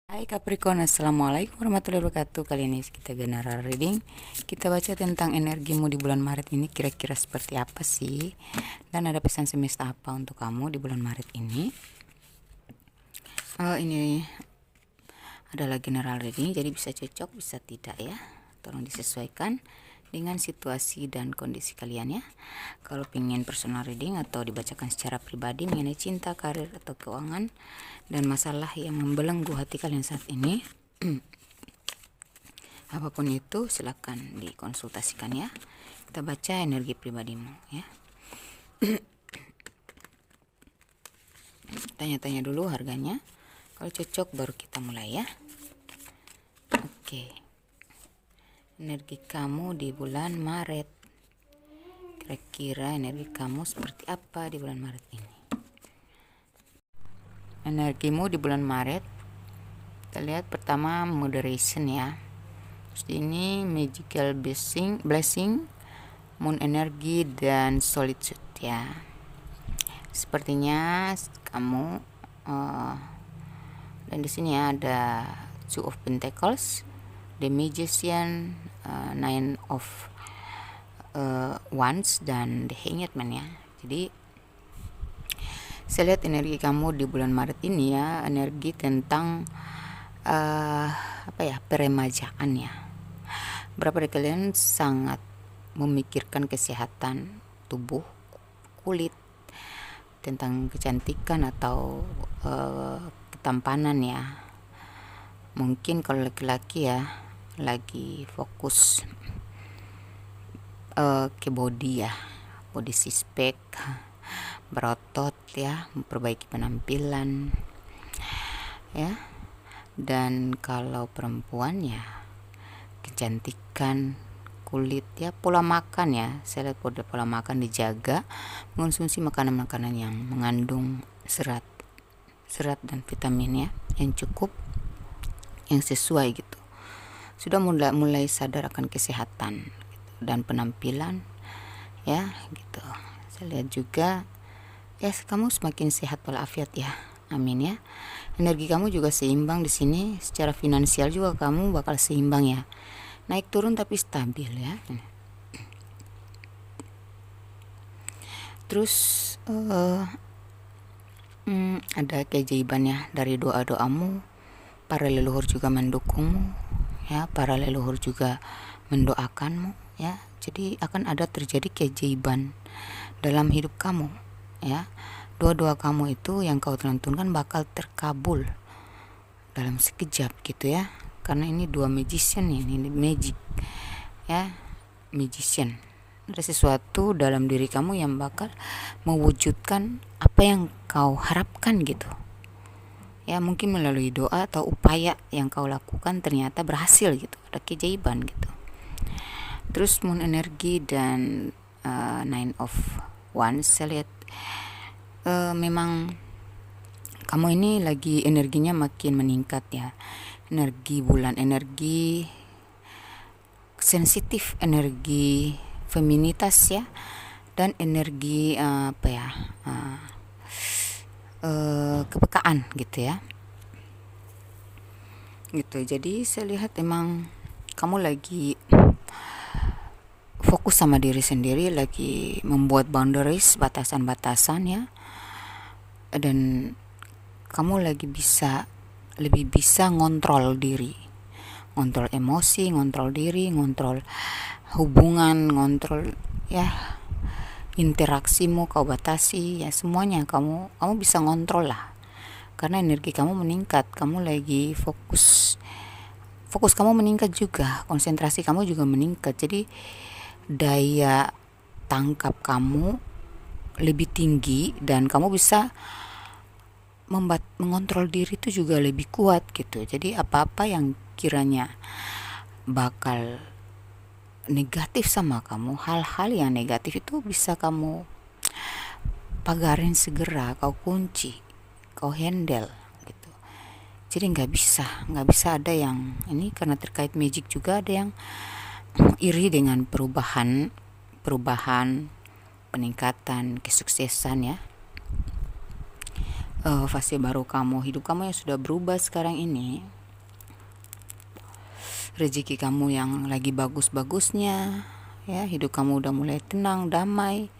Hai Capricorn, Assalamualaikum warahmatullahi wabarakatuh. Kali ini kita general reading. Kita baca tentang energimu di bulan Maret ini kira-kira seperti apa sih, dan ada pesan semesta apa untuk kamu di bulan Maret ini. Ini adalah general reading, jadi bisa cocok bisa tidak ya, tolong disesuaikan dengan situasi dan kondisi kalian ya. Kalau pengen personal reading atau dibacakan secara pribadi mengenai cinta, karir, atau keuangan dan masalah yang membelenggu hati kalian saat ini, apapun itu silakan dikonsultasikan ya. Kita baca energi pribadimu ya. Tanya-tanya dulu harganya, kalau cocok baru kita mulai ya. Oke, energi kamu di bulan Maret, kira-kira energi kamu seperti apa di bulan Maret ini. Energimu di bulan Maret, kita lihat pertama moderation ya. Terus ini magical blessing, moon energi, dan solitude ya. Sepertinya kamu dan di sini ada Two of Pentacles, The Magician, Nine of Wands, dan The Hanged Man ya. Jadi saya lihat energi kamu di bulan Maret ini ya, energi tentang peremajaan ya. Beberapa dari kalian sangat memikirkan kesehatan tubuh, kulit, tentang kecantikan atau ketampanan ya. Mungkin kalau laki-laki ya lagi fokus ke body ya, body six pack, berotot ya, memperbaiki penampilan ya. Dan kalau perempuan ya kecantikan, kulit ya, pola makan ya. Saya lihat pola makan dijaga, mengonsumsi makanan-makanan yang mengandung serat dan vitamin ya, yang cukup, yang sesuai gitu. Sudah mulai sadar akan kesehatan gitu, dan penampilan ya gitu. Saya lihat juga ya kamu semakin sehat walafiat ya, amin ya. Energi kamu juga seimbang di sini, secara finansial juga kamu bakal seimbang ya, naik turun tapi stabil ya. Terus ada keajaiban ya dari doa-doamu. Para leluhur juga mendukungmu ya, para leluhur juga mendoakanmu ya. Jadi akan ada terjadi keajaiban dalam hidup kamu ya. Doa-doa kamu itu yang kau tentukan bakal terkabul dalam sekejap gitu ya. Karena ini dua magician ya, ini magic ya, magician. Ada sesuatu dalam diri kamu yang bakal mewujudkan apa yang kau harapkan gitu ya. Mungkin melalui doa atau upaya yang kau lakukan ternyata berhasil gitu, ada keajaiban gitu. Terus moon energi dan nine of wands, saya lihat memang kamu ini lagi energinya makin meningkat ya. Energi bulan, energi sensitif, energi feminitas ya, dan energi kepekaan gitu ya. Gitu. Jadi saya lihat emang kamu lagi fokus sama diri sendiri, lagi membuat boundaries, batasan-batasan ya. Dan kamu lagi lebih bisa ngontrol diri, ngontrol emosi, ngontrol diri, ngontrol hubungan, ngontrol ya interaksimu kau batasi ya, semuanya kamu bisa ngontrol lah. Karena energi kamu meningkat, kamu lagi fokus kamu meningkat juga, konsentrasi kamu juga meningkat. Jadi daya tangkap kamu lebih tinggi dan kamu bisa mengontrol diri itu juga lebih kuat gitu. Jadi apa-apa yang kiranya bakal negatif sama kamu, hal-hal yang negatif itu bisa kamu pagarin segera, kau kunci, kau handle gitu. Jadi nggak bisa ada yang ini, karena terkait magic juga ada yang iri dengan perubahan, peningkatan, kesuksesan ya. fase baru kamu, hidup kamu yang sudah berubah sekarang ini, rezeki kamu yang lagi bagus-bagusnya, ya, hidup kamu udah mulai tenang, damai.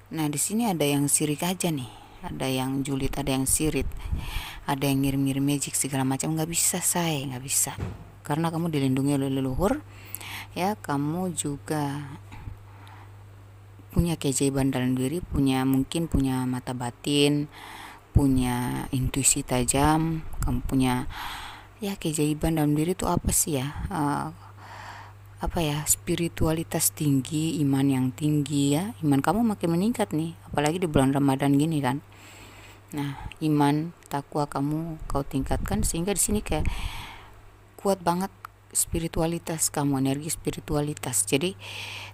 Nah, di sini ada yang sirik aja nih, ada yang julid, ada yang sirit, ada yang ngirim-ngirim magic segala macam. Nggak bisa, nggak bisa, karena kamu dilindungi oleh leluhur, ya. Kamu juga punya keajaiban dalam diri, mungkin punya mata batin, punya intuisi tajam, kamu punya ya keajaiban dalam diri itu apa sih ya? Spiritualitas tinggi, iman yang tinggi, ya. Iman kamu makin meningkat nih, apalagi di bulan Ramadan gini kan. Nah, iman takwa kamu kau tingkatkan sehingga di sini kayak kuat banget spiritualitas kamu, energi spiritualitas. Jadi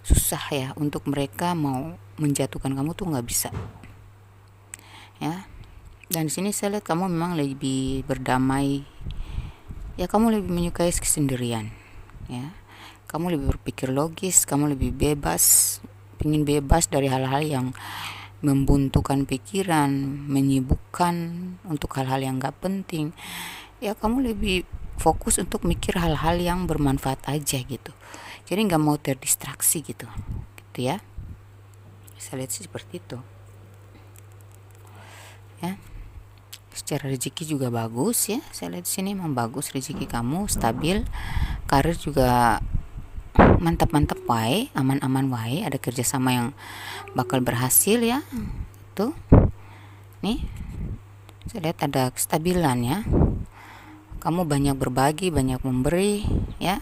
susah ya untuk mereka mau menjatuhkan kamu tuh, nggak bisa, ya. Dan di sini saya lihat kamu memang lebih berdamai, ya. Kamu lebih menyukai kesendirian, ya. Kamu lebih berpikir logis, kamu lebih bebas, ingin bebas dari hal-hal yang membuntukan pikiran, menyibukkan untuk hal-hal yang gak penting. Ya, kamu lebih fokus untuk mikir hal-hal yang bermanfaat aja gitu. Jadi gak mau terdistraksi gitu ya. Saya lihat sih seperti itu, ya. Secara rezeki juga bagus, ya. Saya lihat di sini memang bagus, rezeki kamu stabil, karir juga mantap-mantap wae, aman-aman wae, ada kerjasama yang bakal berhasil, ya. Tuh nih, saya lihat ada kestabilan, ya. Kamu banyak berbagi, banyak memberi, ya.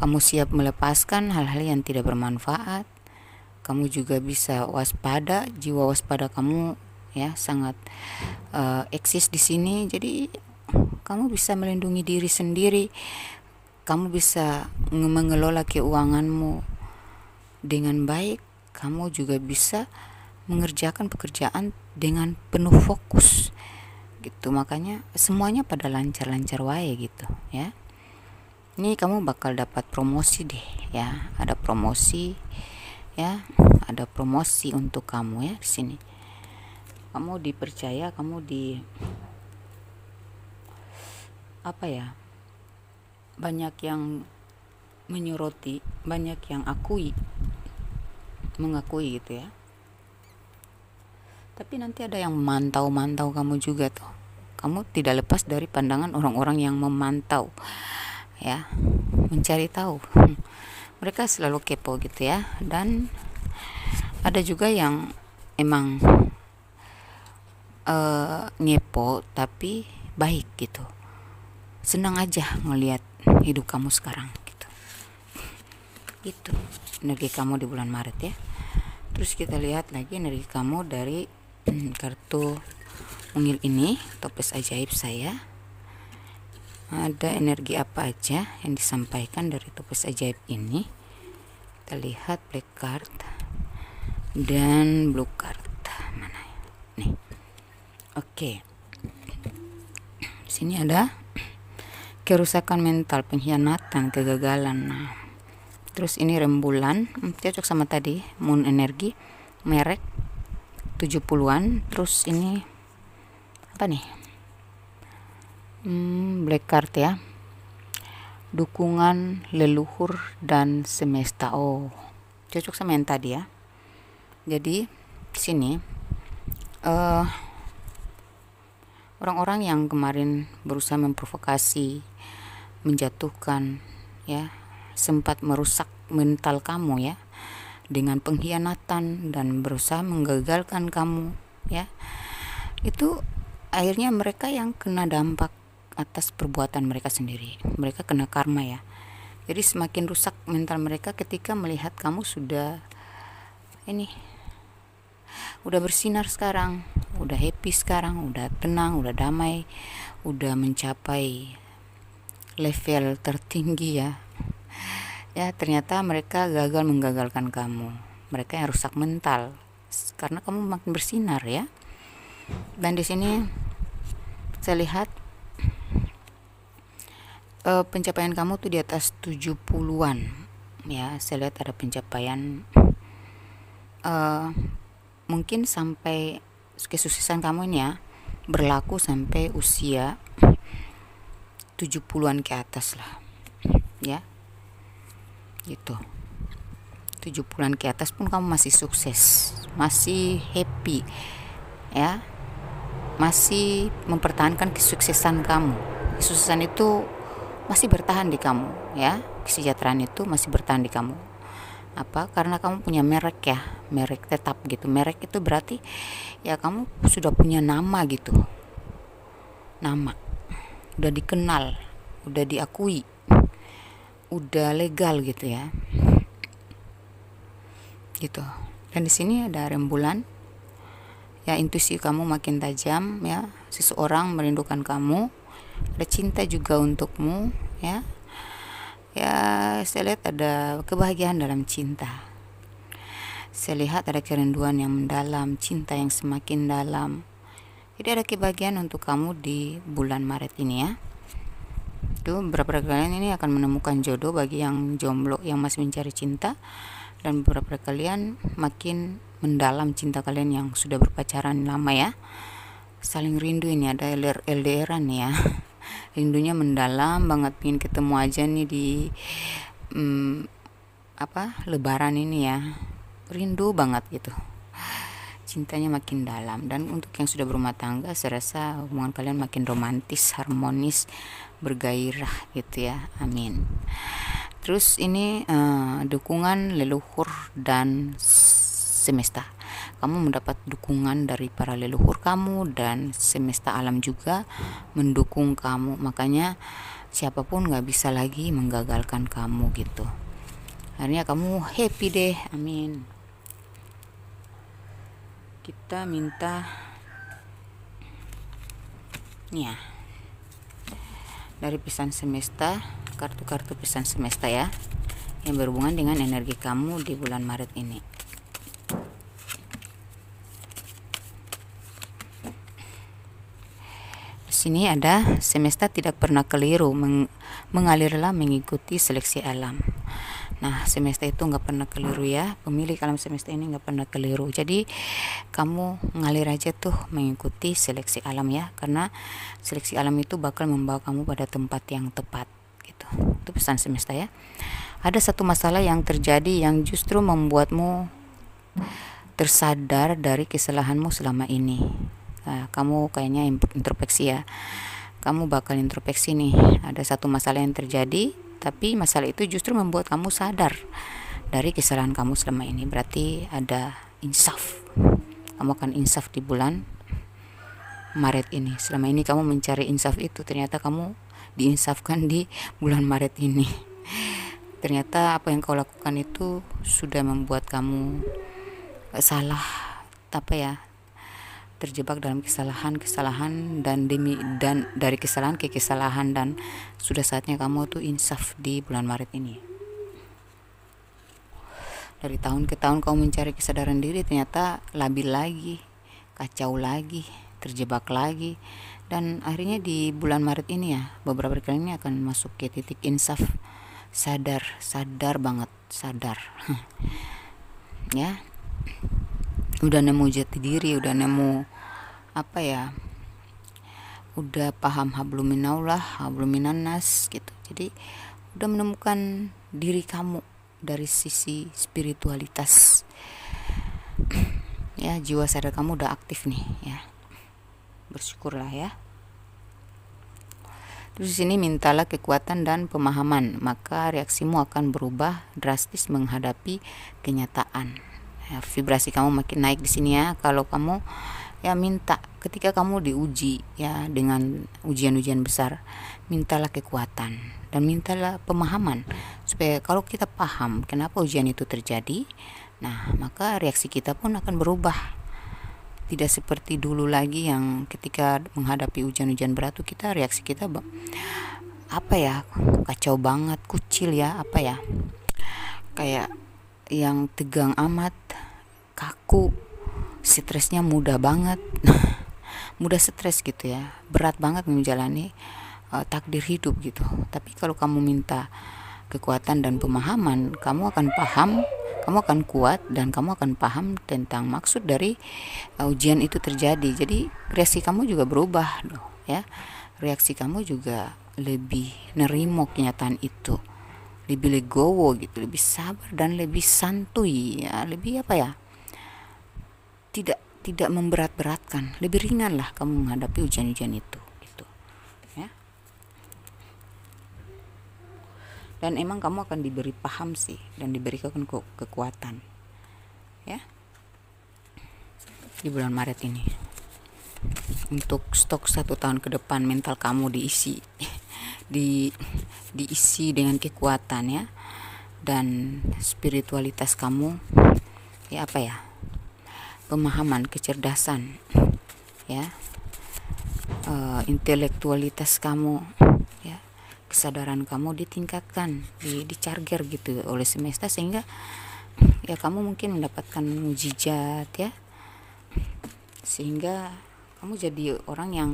Kamu siap melepaskan hal-hal yang tidak bermanfaat. Kamu juga bisa waspada, jiwa waspada kamu, ya, sangat eksis di sini. Jadi kamu bisa melindungi diri sendiri. Kamu bisa mengelola keuanganmu dengan baik. Kamu juga bisa mengerjakan pekerjaan dengan penuh fokus gitu. Makanya semuanya pada lancar-lancar wae gitu, ya. Ini kamu bakal dapat promosi deh, ya. Ada promosi, ya. Ada promosi untuk kamu, ya, di sini. Kamu dipercaya, kamu banyak yang menyoroti, banyak yang mengakui gitu, ya. Tapi nanti ada yang memantau kamu juga tuh. Kamu tidak lepas dari pandangan orang-orang yang memantau, ya, mencari tahu. Mereka selalu kepo gitu, ya. Dan ada juga yang emang ngepo tapi baik gitu, senang aja ngelihat hidup kamu sekarang gitu. Itu energi kamu di bulan Maret, ya. Terus kita lihat lagi energi kamu dari kartu mungil ini, toples ajaib saya. Ada energi apa aja yang disampaikan dari toples ajaib ini? Kita lihat black card dan blue card. Mana ya? Nih. Oke. Sini ada kerusakan mental, pengkhianatan, kegagalan. Nah, terus ini rembulan, cocok sama tadi, moon energi, merek 70-an. Terus ini apa nih? Black card, ya. Dukungan leluhur dan semesta. Oh, cocok sama yang tadi, ya. Jadi sini orang-orang yang kemarin berusaha memprovokasi, menjatuhkan, ya, sempat merusak mental kamu, ya, dengan pengkhianatan dan berusaha menggagalkan kamu, ya. Itu akhirnya mereka yang kena dampak atas perbuatan mereka sendiri. Mereka kena karma, ya. Jadi semakin rusak mental mereka ketika melihat kamu sudah bersinar sekarang, udah happy sekarang, udah tenang, udah damai, udah mencapai level tertinggi, ya. Ya, ternyata mereka gagal menggagalkan kamu. Mereka yang rusak mental karena kamu makin bersinar, ya. Dan di sini saya lihat pencapaian kamu tuh di atas 70-an, ya. Saya lihat ada pencapaian mungkin sampai kesuksesan kamu ini, ya, berlaku sampai usia 70-an ke atas lah, ya gitu. 70-an ke atas pun kamu masih sukses, masih happy, ya, masih mempertahankan kesuksesan kamu. Kesuksesan itu masih bertahan di kamu, ya, kesejahteraan itu masih bertahan di kamu. Apa? Karena kamu punya merek, ya, merek tetap gitu. Merek itu berarti ya kamu sudah punya nama gitu, nama udah dikenal, udah diakui, udah legal gitu, ya, gitu. Dan di sini ada rembulan, ya, intuisi kamu makin tajam, ya, seseorang merindukan kamu, ada cinta juga untukmu, ya, saya lihat ada kebahagiaan dalam cinta, saya lihat ada kerinduan yang mendalam, cinta yang semakin dalam. Jadi ada kebahagiaan untuk kamu di bulan Maret ini, ya. Itu beberapa kalian ini akan menemukan jodoh bagi yang jomblo, yang masih mencari cinta, dan beberapa kalian makin mendalam cinta kalian yang sudah berpacaran lama, ya. Saling rindu ini, ada LDR-an, ya. Rindunya mendalam banget, pengen ketemu aja nih di Lebaran ini, ya. Rindu banget gitu. Cintanya makin dalam. Dan untuk yang sudah berumah tangga, saya rasa hubungan kalian makin romantis, harmonis, bergairah gitu, ya. Amin. Terus ini dukungan leluhur dan semesta. Kamu mendapat dukungan dari para leluhur kamu, dan semesta alam juga mendukung kamu. Makanya siapapun gak bisa lagi menggagalkan kamu gitu. Akhirnya kamu happy deh. Amin. Kita minta ya dari pesan semesta, kartu-kartu pesan semesta, ya, yang berhubungan dengan energi kamu di bulan Maret ini. Di sini ada semesta tidak pernah keliru, mengalirlah mengikuti seleksi alam. Nah, semesta itu nggak pernah keliru, ya. Pemilik alam semesta ini nggak pernah keliru. Jadi kamu ngalir aja tuh mengikuti seleksi alam, ya. Karena seleksi alam itu bakal membawa kamu pada tempat yang tepat gitu. Itu pesan semesta, ya. Ada satu masalah yang terjadi yang justru membuatmu tersadar dari kesalahanmu selama ini. Nah, kamu kayaknya introspeksi, ya. Kamu bakal introspeksi nih. Ada satu masalah yang terjadi, tapi masalah itu justru membuat kamu sadar dari kesalahan kamu selama ini. Berarti ada insaf. Kamu akan insaf di bulan Maret ini. Selama ini kamu mencari insaf itu, ternyata kamu diinsafkan di bulan Maret ini. Ternyata apa yang kau lakukan itu sudah membuat kamu salah, terjebak dalam kesalahan dan dari kesalahan ke kesalahan, dan sudah saatnya kamu tuh insaf di bulan Maret ini. Dari tahun ke tahun kamu mencari kesadaran diri, ternyata labil lagi, kacau lagi, terjebak lagi, dan akhirnya di bulan Maret ini, ya, beberapa kali ini akan masuk ke titik insaf, sadar banget, ya, udah nemu jati diri, udah nemu udah paham hablum minallah, hablum minannas gitu. Jadi udah menemukan diri kamu dari sisi spiritualitas, ya. Jiwa sadar kamu udah aktif nih, ya. Bersyukurlah, ya. Terus di sini mintalah kekuatan dan pemahaman, maka reaksimu akan berubah drastis menghadapi kenyataan. Ya, vibrasi kamu makin naik di sini, ya. Kalau kamu minta ketika kamu diuji, ya, dengan ujian-ujian besar, mintalah kekuatan dan mintalah pemahaman, supaya kalau kita paham kenapa ujian itu terjadi, nah, maka reaksi kita pun akan berubah. Tidak seperti dulu lagi yang ketika menghadapi ujian-ujian berat tuh reaksi kita kacau banget, kucil, ya, kayak yang tegang amat, kaku, stresnya mudah banget, mudah stres gitu, ya, berat banget menjalani takdir hidup gitu. Tapi kalau kamu minta kekuatan dan pemahaman, kamu akan paham kamu akan kuat dan kamu akan paham tentang maksud dari ujian itu terjadi. Jadi reaksi kamu juga berubah loh ya. Reaksi kamu juga lebih nerimo kenyataan itu, lebih legowo gitu, lebih sabar dan lebih santuy ya, lebih apa ya, tidak tidak memberat-beratkan, lebih ringan lah kamu menghadapi ujian-ujian itu gitu ya. Dan emang kamu akan diberi paham sih dan diberikan kekuatan ya di bulan Maret ini untuk stok 1 tahun ke depan. Mental kamu diisi diisi dengan kekuatan ya, dan spiritualitas kamu ya, apa ya, pemahaman, kecerdasan ya, intelektualitas kamu ya, kesadaran kamu ditingkatkan, dicharger gitu oleh semesta, sehingga ya kamu mungkin mendapatkan mukjizat ya, sehingga kamu jadi orang yang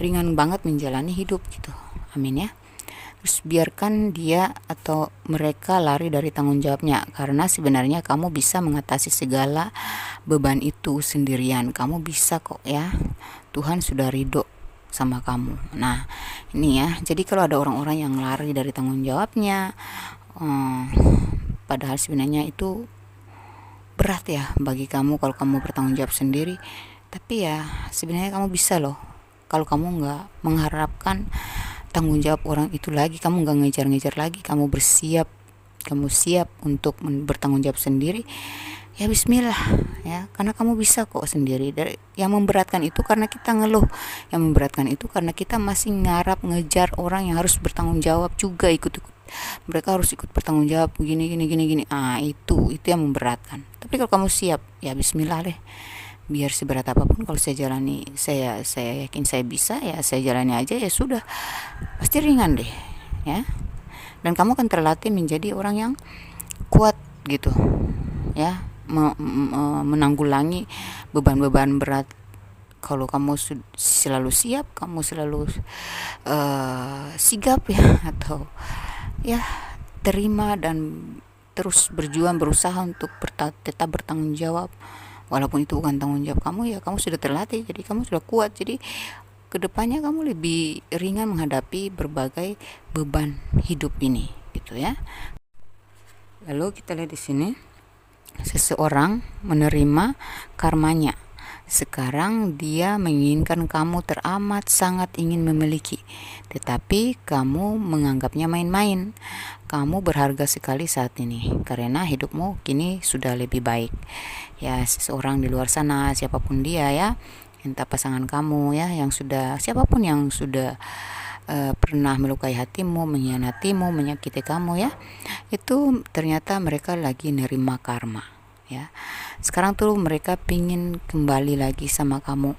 ringan banget menjalani hidup gitu. Amin ya. Terus biarkan dia atau mereka lari dari tanggung jawabnya, karena sebenarnya kamu bisa mengatasi segala beban itu sendirian. Kamu bisa kok ya, Tuhan sudah ridho sama kamu. Nah ini ya, jadi kalau ada orang-orang yang lari dari tanggung jawabnya, padahal sebenarnya itu berat ya bagi kamu kalau kamu bertanggung jawab sendiri. Tapi ya sebenarnya kamu bisa loh, kalau kamu nggak mengharapkan tanggung jawab orang itu lagi, kamu nggak ngejar-ngejar lagi, kamu siap untuk bertanggung jawab sendiri, ya bismillah ya, karena kamu bisa kok sendiri. Yang memberatkan itu karena kita ngeluh, yang memberatkan itu karena kita masih ngarap ngejar orang yang harus bertanggung jawab juga, ikut-ikut mereka harus ikut bertanggung jawab gini. Itu yang memberatkan. Tapi kalau kamu siap, ya bismillah deh, biar seberat apapun kalau saya jalani, saya yakin saya bisa, ya saya jalani aja, ya sudah, pasti ringan deh ya. Dan kamu akan terlatih menjadi orang yang kuat gitu ya, menanggulangi beban-beban berat. Kalau kamu selalu siap, kamu selalu sigap ya, atau ya terima dan terus berjuang, berusaha untuk tetap bertanggung jawab walaupun itu bukan tanggung jawab kamu, ya kamu sudah terlatih, jadi kamu sudah kuat. Jadi kedepannya kamu lebih ringan menghadapi berbagai beban hidup ini gitu ya. Lalu kita lihat di sini, seseorang menerima karmanya. Sekarang dia menginginkan kamu, teramat sangat ingin memiliki, tetapi kamu menganggapnya main-main. Kamu berharga sekali saat ini karena hidupmu kini sudah lebih baik. Ya, seseorang di luar sana, siapapun dia ya, entah pasangan kamu ya, yang sudah, siapapun yang sudah pernah melukai hatimu, mengkhianatimu, menyakiti kamu ya, itu ternyata mereka lagi nerima karma ya. Sekarang tuh mereka pingin kembali lagi sama kamu,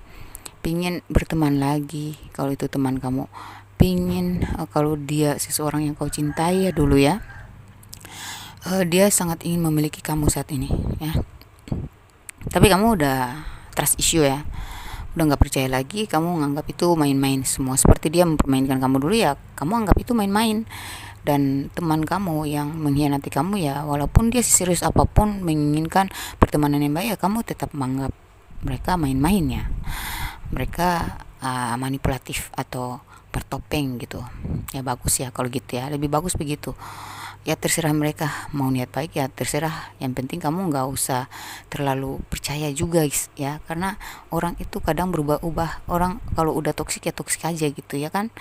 pingin berteman lagi kalau itu teman kamu, pingin kalau dia seseorang yang kau cintai ya dulu ya, dia sangat ingin memiliki kamu saat ini ya. Tapi kamu udah trust issue ya, udah nggak percaya lagi, kamu nganggap itu main-main semua, seperti dia mempermainkan kamu dulu ya, kamu anggap itu main-main. Dan teman kamu yang mengkhianati kamu ya, walaupun dia serius apapun menginginkan pertemanan yang baik, ya kamu tetap menganggap mereka main-main ya, mereka manipulatif atau bertopeng gitu ya. Bagus ya kalau gitu ya, lebih bagus begitu ya. Terserah mereka mau niat baik ya, terserah, yang penting kamu nggak usah terlalu percaya juga ya, karena orang itu kadang berubah-ubah. Orang kalau udah toksik ya toksik aja gitu ya kan,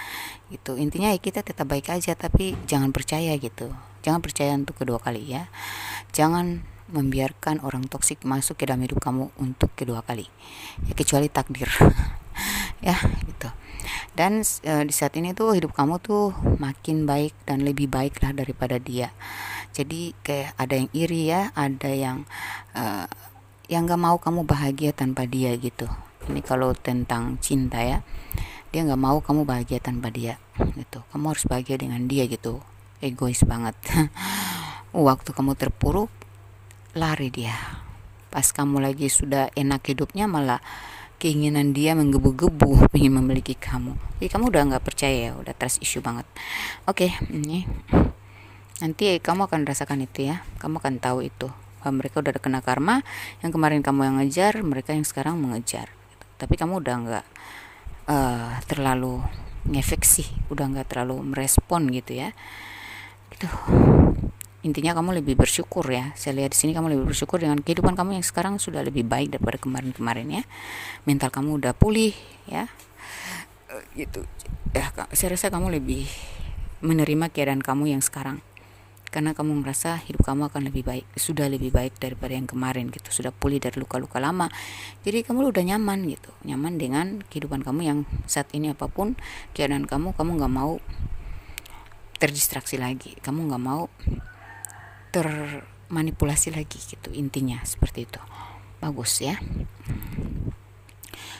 gitu. Intinya ya kita tetap baik aja, tapi jangan percaya gitu, jangan percaya untuk kedua kali ya, jangan membiarkan orang toksik masuk ke dalam hidup kamu untuk kedua kali ya, kecuali takdir ya gitu. Dan di saat ini tuh hidup kamu tuh makin baik dan lebih baik lah daripada dia. Jadi kayak ada yang iri ya, ada yang nggak mau kamu bahagia tanpa dia gitu. Ini kalau tentang cinta ya, dia nggak mau kamu bahagia tanpa dia gitu, kamu harus bahagia dengan dia gitu. Egois banget. Waktu kamu terpuruk, lari dia. Pas kamu lagi sudah enak hidupnya, malah keinginan dia menggebu-gebu ingin memiliki kamu. Jadi kamu udah nggak percaya ya, udah trust issue banget. Oke, ini nanti kamu akan rasakan itu ya, kamu akan tahu itu mereka udah kena karma, yang kemarin kamu yang ngejar, mereka yang sekarang mengejar gitu. Tapi kamu udah nggak terlalu ngefek sih, udah nggak terlalu merespon gitu ya gitu. Intinya kamu lebih bersyukur ya, saya lihat di sini kamu lebih bersyukur dengan kehidupan kamu yang sekarang sudah lebih baik daripada kemarin-kemarin ya. Mental kamu udah pulih ya gitu ya. Saya rasa kamu lebih menerima keadaan kamu yang sekarang, karena kamu merasa hidup kamu akan lebih baik, sudah lebih baik daripada yang kemarin gitu, sudah pulih dari luka-luka lama. Jadi kamu udah nyaman gitu, nyaman dengan kehidupan kamu yang saat ini. Apapun keadaan kamu nggak mau terdistraksi lagi, kamu nggak mau termanipulasi lagi gitu, intinya seperti itu. Bagus ya.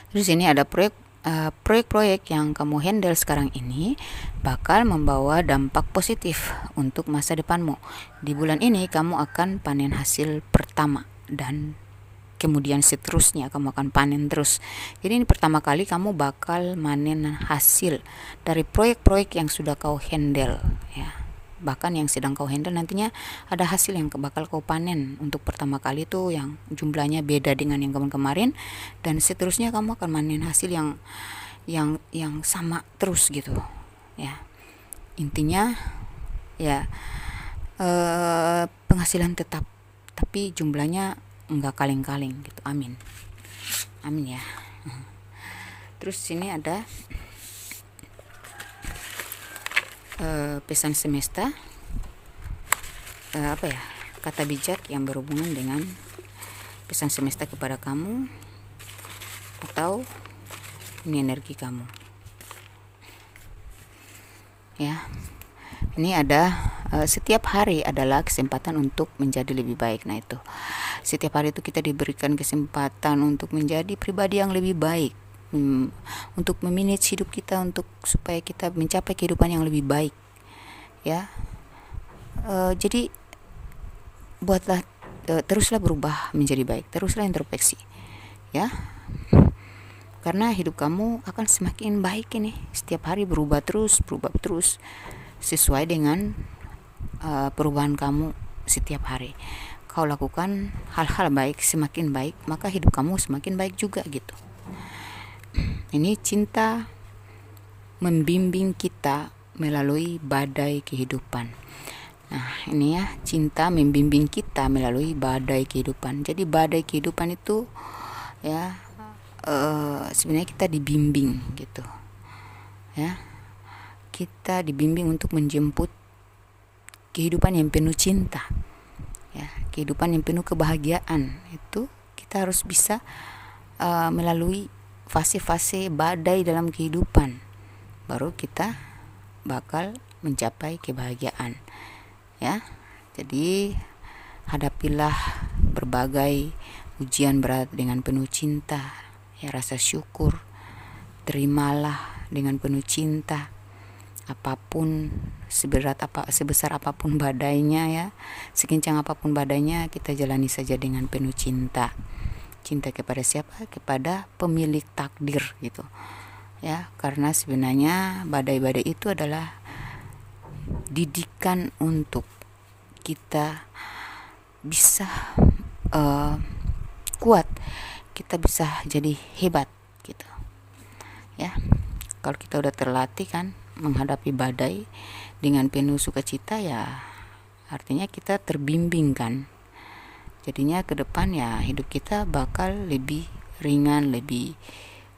Terus ini ada proyek-proyek yang kamu handle sekarang ini bakal membawa dampak positif untuk masa depanmu. Di bulan ini kamu akan panen hasil pertama, dan kemudian seterusnya kamu akan panen terus. Jadi ini pertama kali kamu bakal panen hasil dari proyek-proyek yang sudah kau handle ya. Bahkan yang sedang kau handle nantinya ada hasil yang bakal kau panen untuk pertama kali tuh, yang jumlahnya beda dengan yang kemarin, dan seterusnya kamu akan panen hasil yang sama terus gitu ya. Intinya ya penghasilan tetap, tapi jumlahnya enggak kaleng-kaleng gitu. Amin ya. Terus sini ada pesan semesta, kata bijak yang berhubungan dengan pesan semesta kepada kamu, atau ini energi kamu ya. Ini ada setiap hari adalah kesempatan untuk menjadi lebih baik. Nah itu, setiap hari itu kita diberikan kesempatan untuk menjadi pribadi yang lebih baik, untuk memanage hidup kita, untuk supaya kita mencapai kehidupan yang lebih baik ya. Jadi buatlah, teruslah berubah menjadi baik, teruslah introspeksi ya, karena hidup kamu akan semakin baik ini. Setiap hari berubah terus sesuai dengan perubahan kamu setiap hari. Kau lakukan hal-hal baik, semakin baik, maka hidup kamu semakin baik juga gitu. Ini cinta membimbing kita melalui badai kehidupan. Nah ini ya, cinta membimbing kita melalui badai kehidupan. Jadi badai kehidupan itu ya sebenarnya kita dibimbing gitu ya. Kita dibimbing untuk menjemput kehidupan yang penuh cinta ya, kehidupan yang penuh kebahagiaan. Itu kita harus bisa melalui fase-fase badai dalam kehidupan, baru kita bakal mencapai kebahagiaan ya. Jadi hadapilah berbagai ujian berat dengan penuh cinta ya, rasa syukur, terimalah dengan penuh cinta. Apapun, sebesar apapun badainya ya, sekencang apapun badainya, kita jalani saja dengan penuh cinta. Cinta kepada siapa? Kepada pemilik takdir gitu ya. Karena sebenarnya badai-badai itu adalah didikan untuk kita bisa kuat, kita bisa jadi hebat gitu ya. Kalau kita udah terlatih kan menghadapi badai dengan penuh sukacita ya, artinya kita terbimbing kan. Jadinya ke depan ya hidup kita bakal lebih ringan, lebih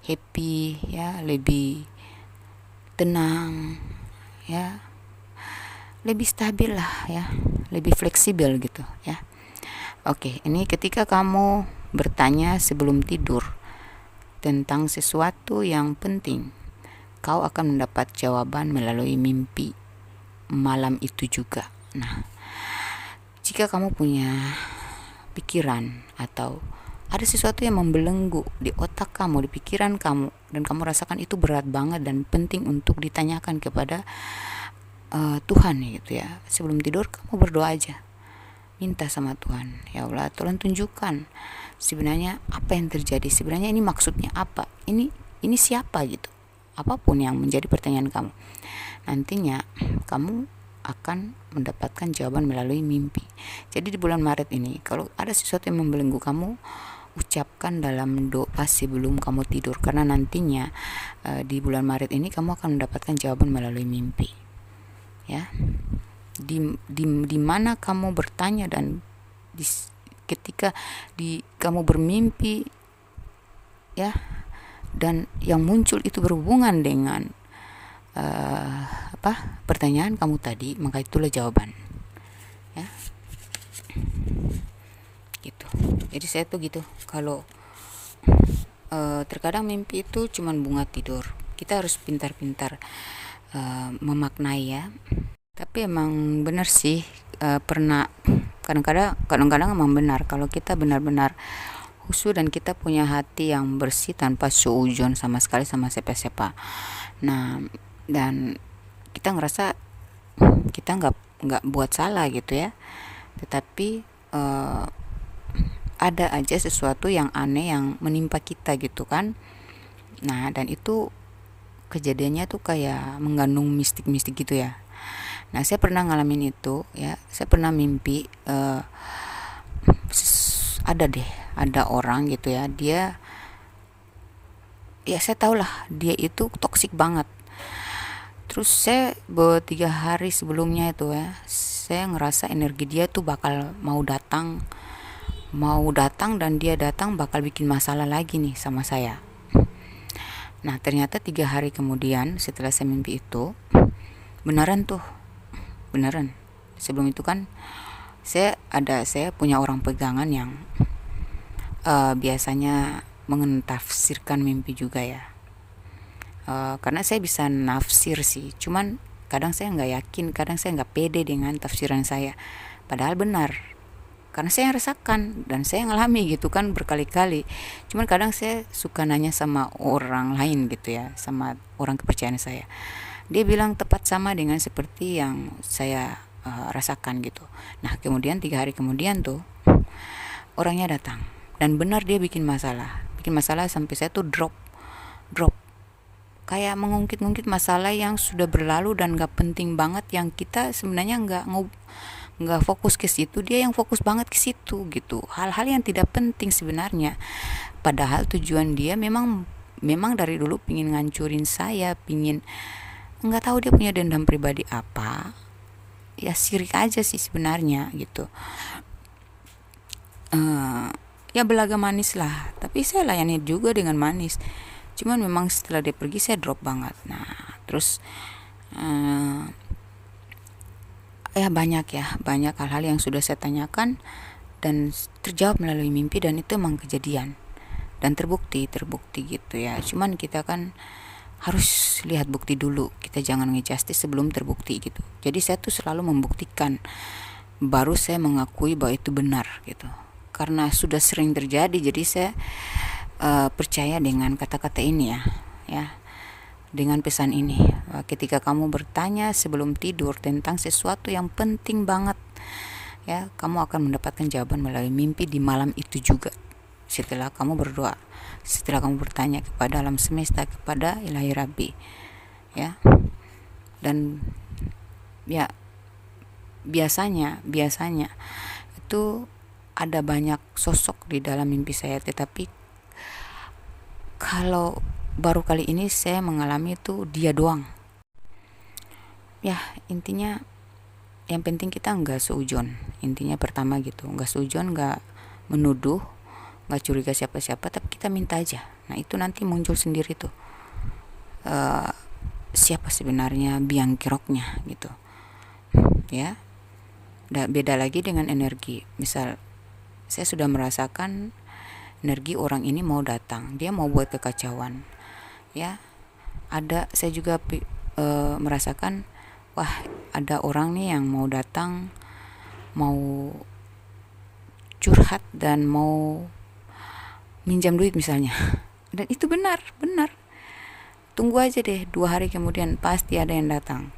happy ya, lebih tenang ya, lebih stabil lah ya, lebih fleksibel gitu ya. Oke, ini ketika kamu bertanya sebelum tidur tentang sesuatu yang penting, kau akan mendapat jawaban melalui mimpi malam itu juga. Nah, jika kamu punya pikiran atau ada sesuatu yang membelenggu di otak kamu, di pikiran kamu, dan kamu rasakan itu berat banget dan penting untuk ditanyakan kepada Tuhan gitu ya. Sebelum tidur kamu berdoa aja, minta sama Tuhan, ya Allah tolong tunjukkan sebenarnya apa yang terjadi, sebenarnya ini maksudnya apa, ini siapa gitu. Apapun yang menjadi pertanyaan kamu, nantinya kamu akan mendapatkan jawaban melalui mimpi. Jadi di bulan Maret ini, kalau ada sesuatu yang membelenggu kamu, ucapkan dalam doa sebelum kamu tidur, karena nantinya di bulan Maret ini kamu akan mendapatkan jawaban melalui mimpi. Ya, di mana kamu bertanya dan ketika kamu bermimpi, ya, dan yang muncul itu berhubungan dengan pertanyaan kamu tadi, maka itulah jawaban, ya, gitu. Jadi saya tuh gitu, kalau terkadang mimpi itu cuman bunga tidur, kita harus pintar-pintar memaknai, ya. Tapi emang benar sih, pernah kadang-kadang emang benar kalau kita benar-benar khusyuk dan kita punya hati yang bersih tanpa suujon sama sekali sama siapa-siapa. Nah, dan kita ngerasa kita nggak buat salah gitu, ya, tetapi ada aja sesuatu yang aneh yang menimpa kita gitu kan. Nah, dan itu kejadiannya tuh kayak mengandung mistik-mistik gitu, ya. Nah, saya pernah ngalamin itu, ya. Saya pernah mimpi ada orang gitu, ya. Dia, ya, saya tahu lah dia itu toksik banget. Terus saya 3 hari sebelumnya itu, ya, saya ngerasa energi dia tuh bakal mau datang dan dia datang bakal bikin masalah lagi nih sama saya. Nah, ternyata 3 hari kemudian setelah saya mimpi itu, beneran. Sebelum itu kan saya punya orang pegangan yang biasanya mentafsirkan mimpi juga, ya. Karena saya bisa nafsir sih, cuman kadang saya nggak yakin, kadang saya nggak pede dengan tafsiran saya, padahal benar, karena saya rasakan dan saya ngalami gitu kan berkali-kali. Cuman kadang saya suka nanya sama orang lain gitu, ya, sama orang kepercayaan saya. Dia bilang tepat sama dengan seperti yang saya rasakan gitu. Nah, kemudian 3 hari kemudian tuh orangnya datang dan benar dia bikin masalah sampai saya tuh drop kayak mengungkit-ungkit masalah yang sudah berlalu dan gak penting banget, yang kita sebenarnya nggak fokus ke situ, dia yang fokus banget ke situ gitu. Hal-hal yang tidak penting sebenarnya, padahal tujuan dia memang dari dulu pingin ngancurin saya, nggak tahu dia punya dendam pribadi apa, ya sirik aja sih sebenarnya gitu. Ya belaga manis lah, tapi saya layani juga dengan manis. Cuman memang setelah dia pergi saya drop banget. Nah, terus ya banyak hal-hal yang sudah saya tanyakan dan terjawab melalui mimpi, dan itu emang kejadian dan terbukti gitu, ya. Cuman kita kan harus lihat bukti dulu, kita jangan nge-justice sebelum terbukti gitu. Jadi saya tuh selalu membuktikan, baru saya mengakui bahwa itu benar gitu. Karena sudah sering terjadi, jadi saya percaya dengan kata-kata ini, ya, dengan pesan ini. Ketika kamu bertanya sebelum tidur tentang sesuatu yang penting banget, ya, kamu akan mendapatkan jawaban melalui mimpi di malam itu juga. Setelah kamu berdoa, setelah kamu bertanya kepada alam semesta, kepada Ilahi Rabbi, ya. Dan ya biasanya itu ada banyak sosok di dalam mimpi saya, tetapi kalau baru kali ini saya mengalami itu dia doang. Ya, intinya yang penting kita nggak seujon. Intinya pertama gitu, nggak seujon, nggak menuduh, nggak curiga siapa-siapa, tapi kita minta aja. Nah, itu nanti muncul sendiri tuh siapa sebenarnya biang keroknya gitu, ya. Beda lagi dengan energi. Misal saya sudah merasakan energi orang ini mau datang, dia mau buat kekacauan, ya. Saya juga merasakan, wah, ada orang nih yang mau datang, mau curhat dan mau minjam duit misalnya. Dan itu benar. Tunggu aja deh, 2 hari kemudian pasti ada yang datang.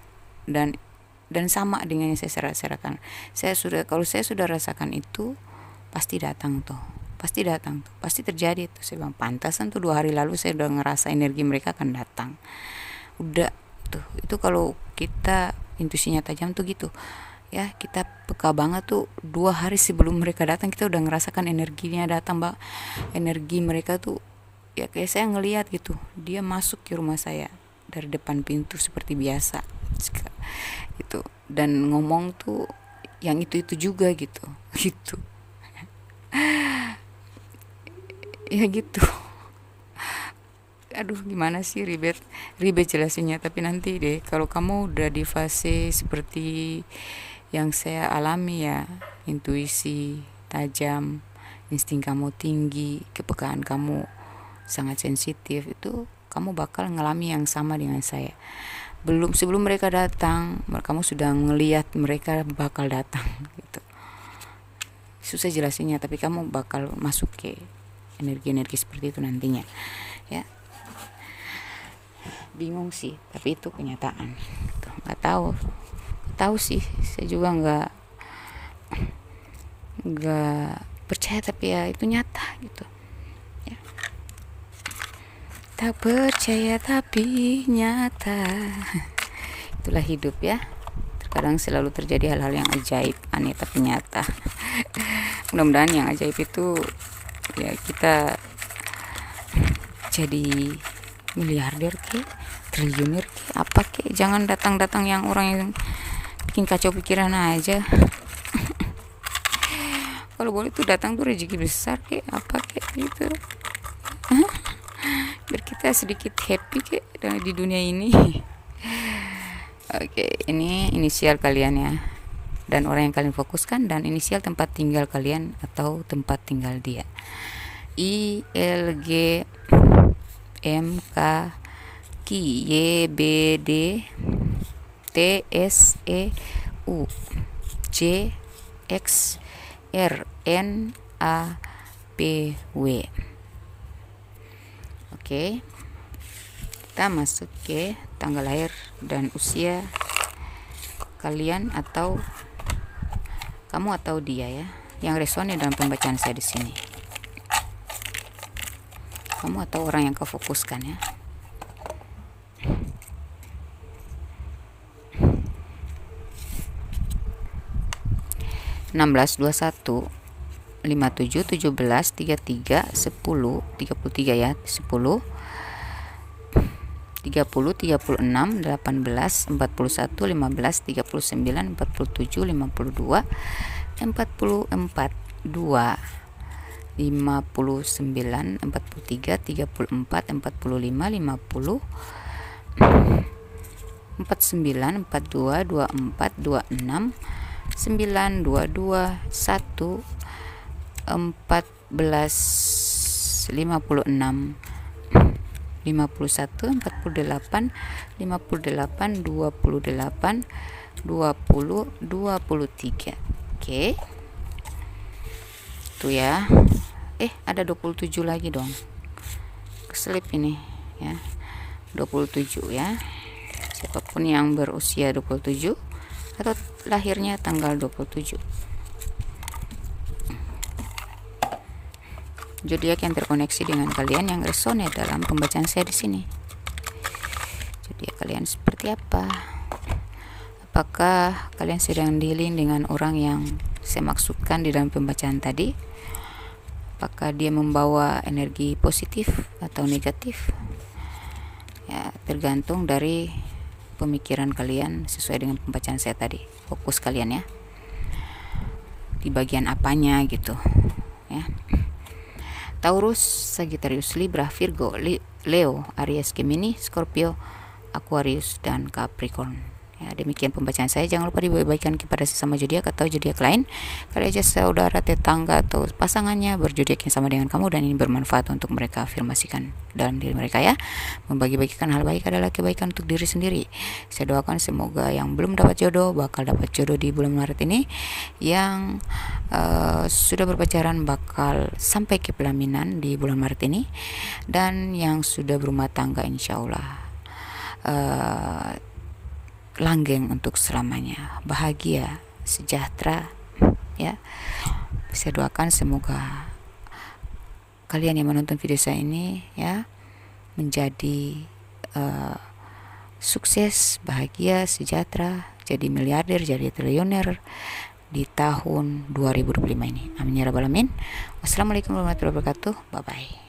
Dan sama dengan yang saya rasakan. Kalau saya sudah rasakan itu, pasti datang tuh, pasti terjadi tuh. Saya bilang pantasan tuh 2 hari lalu saya udah ngerasa energi mereka akan datang. Udah tuh, itu kalau kita intuisinya tajam tuh gitu ya. Kita peka banget tuh 2 hari sebelum mereka datang, kita udah ngerasakan energinya datang, Mbak. Energi mereka tuh ya kayak saya ngelihat gitu, dia masuk ke rumah saya dari depan pintu seperti biasa gitu, dan ngomong tuh yang itu juga gitu gitu ya gitu. Aduh, gimana sih, ribet ribet jelasinnya, tapi nanti deh kalau kamu udah di fase seperti yang saya alami ya, intuisi tajam, insting kamu tinggi, kepekaan kamu sangat sensitif, itu kamu bakal ngalami yang sama dengan saya. Sebelum mereka datang, kamu sudah ngelihat mereka bakal datang gitu. Susah jelasinnya, tapi kamu bakal masuk ke energi-energi seperti itu nantinya ya. Bingung sih, tapi itu kenyataan gitu. Nggak tahu sih, saya juga nggak percaya, tapi ya itu nyata gitu ya. Tak percaya tapi nyata. Itulah hidup ya, terkadang selalu terjadi hal-hal yang ajaib, aneh tapi nyata. Mudah-mudahan yang ajaib itu ya kita jadi miliarder ke, triliuner ke, apa ke, jangan datang yang orang yang bikin kacau pikiran aja. Kalau boleh tuh datang tuh rezeki besar ke, apa ke gitu. Biar kita sedikit happy ke di dunia ini. Oke, ini inisial kalian ya, dan orang yang kalian fokuskan, dan inisial tempat tinggal kalian atau tempat tinggal dia. ILG MK Ki YBD TSEU JX RNAPW. Oke, kita masuk ke tanggal lahir dan usia kalian atau kamu atau dia ya, yang resonnya dalam pembacaan saya di sini. Kamu atau orang yang kau fokuskan ya. (16, 21, 57, 17, 33, 10, 33 ya, 10, 30, 36, 18, 41, 15, 39, 47, 52, 44, 2, 59, 43, 34, 45, 50, 49, 42, 24, 26, 9, 22, 1, 14, 56, 51, 48, 58, 28, 20, 23. Oke. Itu ya. Ada 27 lagi dong. Keselip ini ya. 27 ya. Siapapun yang berusia 27 atau lahirnya tanggal 27. Zodiak yang terkoneksi dengan kalian yang resonate dalam pembacaan saya di sini. Zodiak kalian seperti apa? Apakah kalian sedang dealing dengan orang yang saya maksudkan di dalam pembacaan tadi? Apakah dia membawa energi positif atau negatif? Ya, tergantung dari pemikiran kalian sesuai dengan pembacaan saya tadi. Fokus kalian ya. Di bagian apanya gitu ya. Taurus, Sagittarius, Libra, Virgo, Leo, Aries, Gemini, Scorpio, Aquarius, dan Capricorn. Ya, demikian pembacaan saya. Jangan lupa dibagikan kepada sesama zodiak atau zodiak lain. Kali aja saudara, tetangga, atau pasangannya berzodiak yang sama dengan kamu dan ini bermanfaat untuk mereka afirmasikan dalam diri mereka ya. Membagi-bagikan hal baik adalah kebaikan untuk diri sendiri. Saya doakan semoga yang belum dapat jodoh bakal dapat jodoh di bulan Maret ini. Yang sudah berpacaran bakal sampai ke pelaminan di bulan Maret ini. Dan yang sudah berumah tangga insya Allah langgeng untuk selamanya, bahagia, sejahtera ya. Saya doakan semoga kalian yang menonton video saya ini ya menjadi sukses, bahagia, sejahtera, jadi miliarder, jadi triliuner di tahun 2025 ini. Amin ya rabbal alamin. Wassalamualaikum warahmatullahi wabarakatuh. Bye bye.